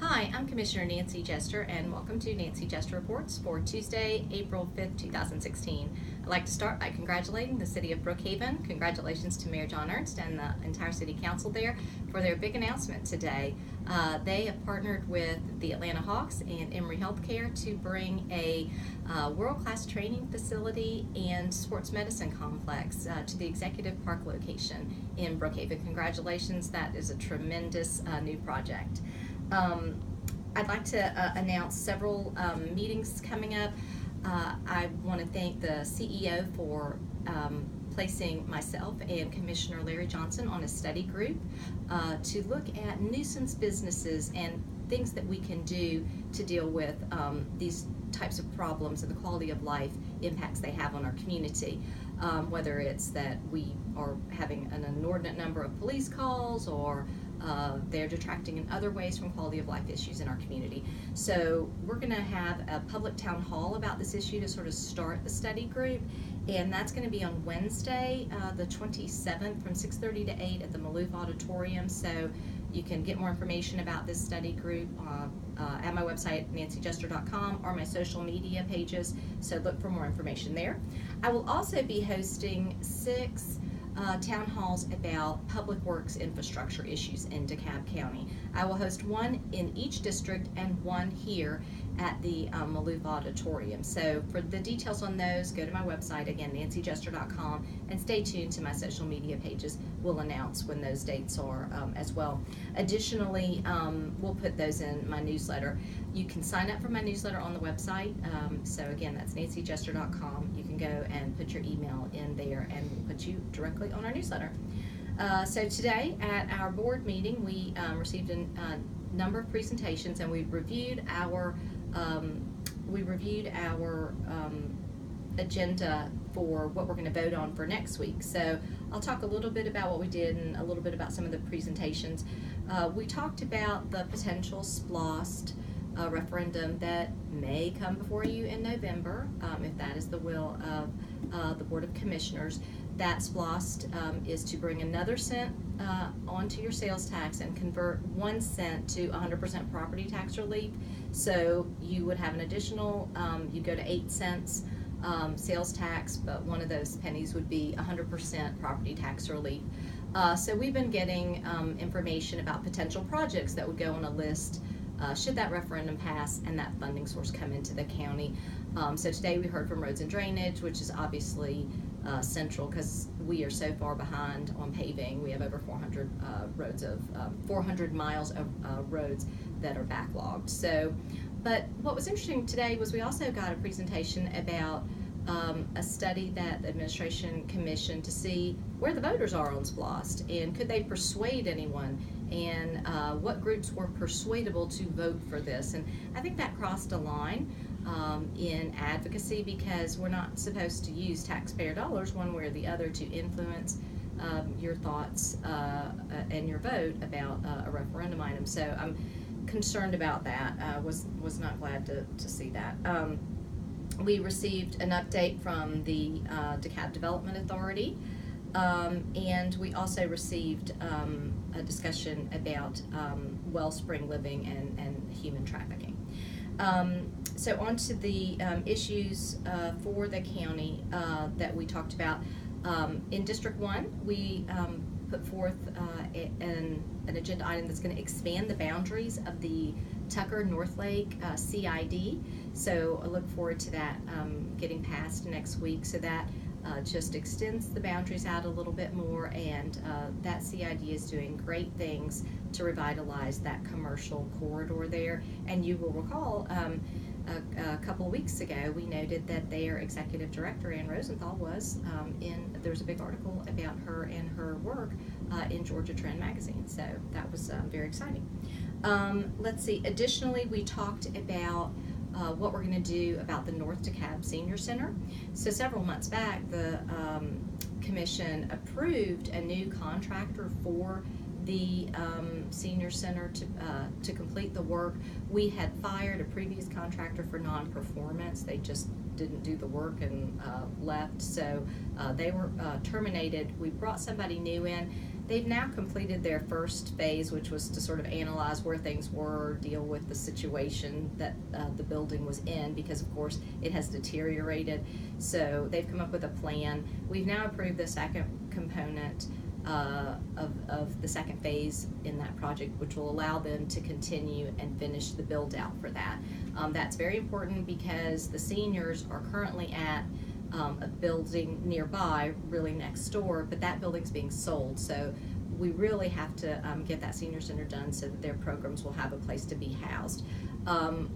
Hi, I'm Commissioner Nancy Jester, and welcome to Nancy Jester Reports for Tuesday, April 5th, 2016. I'd like to start by congratulating the City of Brookhaven. Congratulations to Mayor John Ernst and the entire City Council there for their big announcement today. They have partnered with the Atlanta Hawks and Emory Healthcare to bring a world-class training facility and sports medicine complex to the Executive Park location in Brookhaven. Congratulations, that is a tremendous new project. I'd like to announce several meetings coming up. I want to thank the CEO for placing myself and Commissioner Larry Johnson on a study group to look at nuisance businesses and things that we can do to deal with these types of problems and the quality of life impacts they have on our community. Whether it's that we are having an inordinate number of police calls or they're detracting in other ways from quality of life issues in our community. So we're going to have a public town hall about this issue to sort of start the study group, and that's going to be on Wednesday, the 27th from 6:30 to 8 at the Maloof Auditorium. So you can get more information about this study group at my website, nancyjester.com, or my social media pages, so look for more information there. I will also be hosting 6 town halls about public works infrastructure issues in DeKalb County. I will host one in each district and one here at the Maloof Auditorium. So for the details on those, go to my website, again, nancyjester.com, and stay tuned to my social media pages. We'll announce when those dates are as well. Additionally, we'll put those in my newsletter. You can sign up for my newsletter on the website. So again, that's nancyjester.com. You can go and put your email in there and we'll put you directly on our newsletter. So today at our board meeting, we received a number of presentations, and we reviewed our agenda for what we're going to vote on for next week. So I'll talk a little bit about what we did and a little bit about some of the presentations. We talked about the potential SPLOST referendum that may come before you in November, if that is the will of the Board of Commissioners. That SPLOST is to bring another cent onto your sales tax and convert 1 cent to 100% property tax relief. So you would have an additional, you go to 8 cents sales tax, but one of those pennies would be 100% property tax relief. So we've been getting information about potential projects that would go on a list should that referendum pass and that funding source come into the county. So today we heard from Roads and Drainage, which is obviously central because we are so far behind on paving. We have over 400 400 miles of roads that are backlogged. So, but what was interesting today was we also got a presentation about a study that the administration commissioned to see where the voters are on SPLOST and could they persuade anyone, and what groups were persuadable to vote for this. And I think that crossed a line in advocacy, because we're not supposed to use taxpayer dollars one way or the other to influence your thoughts and your vote about a referendum item. So I'm concerned about that. Was not glad to see that. We received an update from the DeKalb Development Authority, and we also received a discussion about wellspring living and human trafficking. So on to the issues for the county that we talked about. In District 1, we put forth an agenda item that's going to expand the boundaries of the Tucker North Lake CID. So I look forward to that getting passed next week. So that just extends the boundaries out a little bit more, and that CID is doing great things to revitalize that commercial corridor there. And you will recall a couple of weeks ago we noted that their executive director, Ann Rosenthal, was there was a big article about her and her work in Georgia Trend magazine. So that was very exciting. Let's see, additionally we talked about what we're going to do about the North DeKalb Senior Center. So several months back, the commission approved a new contractor for the senior center to complete the work. We had fired a previous contractor for non-performance. They just didn't do the work and left, so they were terminated. We brought somebody new in. They've now completed their first phase, which was to sort of analyze where things were, deal with the situation that the building was in, because of course it has deteriorated. So they've come up with a plan. We've now approved the second component of the second phase in that project, which will allow them to continue and finish the build out for that. That's very important because the seniors are currently at a building nearby, really next door, but that building's being sold. So we really have to get that senior center done so that their programs will have a place to be housed.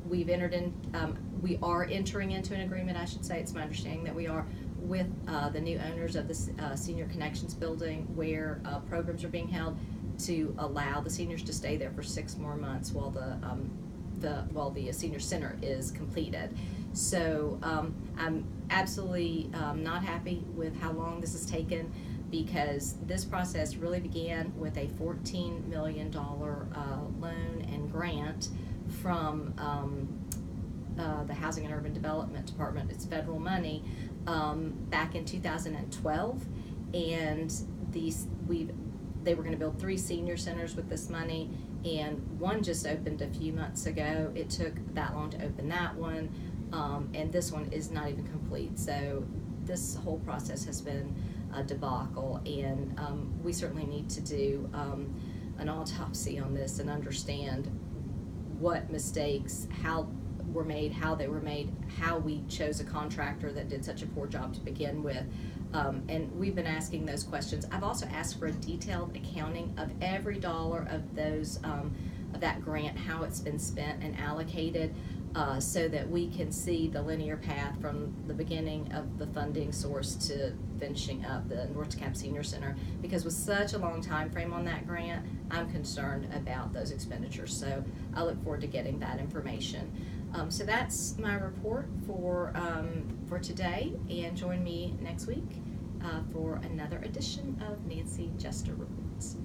We are entering into an agreement, I should say, it's my understanding that we are, with the new owners of the Senior Connections building, where programs are being held, to allow the seniors to stay there for 6 more months while the senior center is completed. So I'm absolutely not happy with how long this has taken, because this process really began with a $14 million loan and grant from the Housing and Urban Development Department. It's federal money, back in 2012, and they were going to build 3 senior centers with this money, and one just opened a few months ago. It took that long to open that one, and this one is not even complete. So this whole process has been a debacle, and we certainly need to do an autopsy on this and understand what mistakes, how were made, how they were made, how we chose a contractor that did such a poor job to begin with. And we've been asking those questions. I've also asked for a detailed accounting of every dollar of those of that grant, how it's been spent and allocated, so that we can see the linear path from the beginning of the funding source to finishing up the North DeKalb Senior Center. Because with such a long time frame on that grant, I'm concerned about those expenditures. So I look forward to getting that information. So that's my report for today, and join me next week for another edition of Nancy Jester Reports.